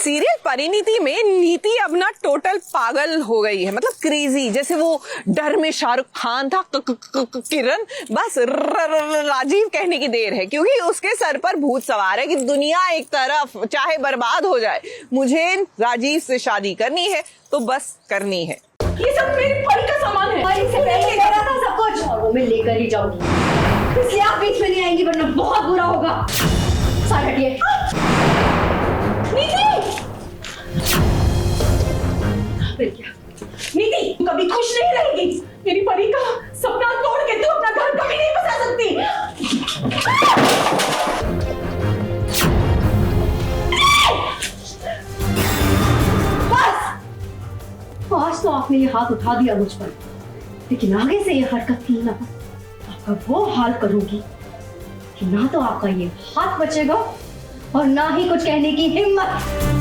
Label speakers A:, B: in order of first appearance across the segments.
A: Serial Parineeti में नीति अब ना टोटल पागल हो गई है, मतलब क्रेजी। जैसे वो डर में शाहरुख खान था, किरण, बस राजीव कहने की देर है, क्योंकि उसके सर पर भूत सवार है कि दुनिया एक तरफ चाहे बर्बाद हो जाए, मुझे राजीव से शादी करनी है तो बस करनी है।
B: ये सब मेरी परी का सामान है।
C: परी से पहले ले रहा था सब कुछ, और वो मैं लेकर ही जाऊंगी, इसलिए आप बीच में नहीं आएंगी वरना बहुत बुरा होगा। सारे हटिए।
B: नीति, तू कभी खुश नहीं रहेगी। मेरी परी का सपना तोड़ के तू अपना घर कभी नहीं बसा सकती।
C: बस, आज तो आपने ये हाथ उठा दिया मुझ पर, लेकिन आगे से ये हरकत की ना, आपका वो हाल करूंगी कि ना तो आपका ये हाथ बचेगा और ना ही कुछ कहने की हिम्मत।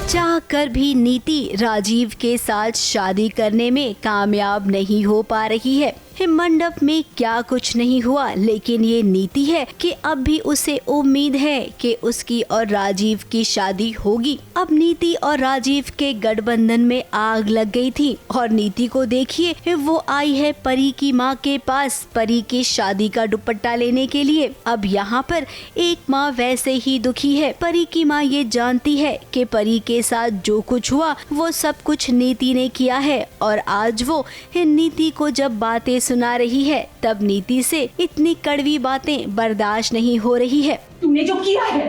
D: चाहकर भी नीति राजीव के साथ शादी करने में कामयाब नहीं हो पा रही है। मंडप में क्या कुछ नहीं हुआ, लेकिन ये नीति है कि अब भी उसे उम्मीद है कि उसकी और राजीव की शादी होगी। अब नीति और राजीव के गठबंधन में आग लग गई थी और नीति को देखिए, वो आई है परी की माँ के पास परी की शादी का दुपट्टा लेने के लिए। अब यहाँ पर एक माँ वैसे ही दुखी है। परी की माँ ये जानती है कि परी के साथ जो कुछ हुआ वो सब कुछ नीति ने किया है, और आज वो नीति को जब बातें सुना रही है तब नीति से इतनी कड़वी बातें बर्दाश्त नहीं हो रही है।
B: तूने जो किया है,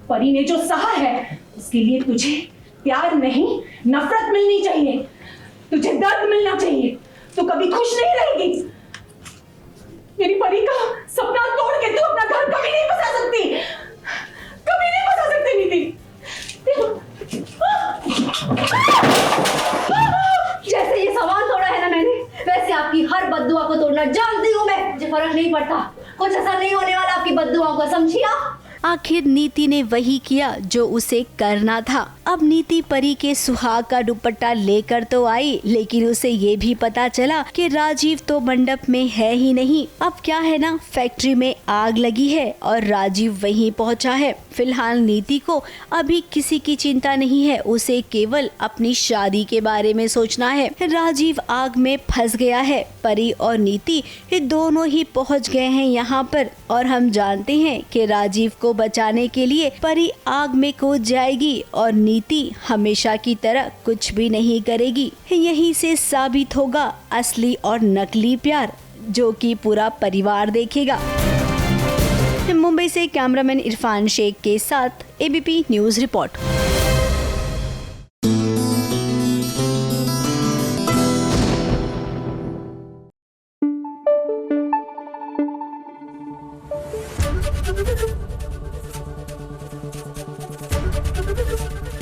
B: परी ने जो सहा है, उसके लिए तुझे प्यार नहीं नफरत मिलनी चाहिए, तुझे दर्द मिलना चाहिए। तू कभी खुश नहीं रहेगी। मेरी परी का सपना तोड़ के तू अपना घर कभी नहीं बसा सकती, कभी नहीं बसा सकती नीति।
C: जैसे ये सामान तोड़ा है ना मैंने, वैसे आपकी हर बद्दुआ को तोड़ना जानती हूँ मैं। मुझे फर्क नहीं पड़ता, कुछ असर नहीं होने वाला आपकी बद्दुआओं को, समझी आप?
D: आखिर नीति ने वही किया जो उसे करना था। अब नीति परी के सुहाग का दुपट्टा लेकर तो आई, लेकिन उसे ये भी पता चला कि राजीव तो मंडप में है ही नहीं। अब क्या है ना, फैक्ट्री में आग लगी है और राजीव वहीं पहुंचा है। फिलहाल नीति को अभी किसी की चिंता नहीं है, उसे केवल अपनी शादी के बारे में सोचना है। राजीव आग में फंस गया है। परी और नीति ये दोनों ही पहुंच गए हैं यहाँ पर, और हम जानते हैं कि राजीव को बचाने के लिए परी आग में कूद जाएगी और नीति हमेशा की तरह कुछ भी नहीं करेगी। यहीं से साबित होगा असली और नकली प्यार, जो कि पूरा परिवार देखेगा। मुंबई से कैमरामैन इरफान शेख के साथ ABP news report.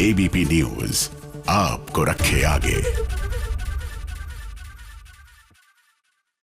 E: ABP news आपको रखे आगे।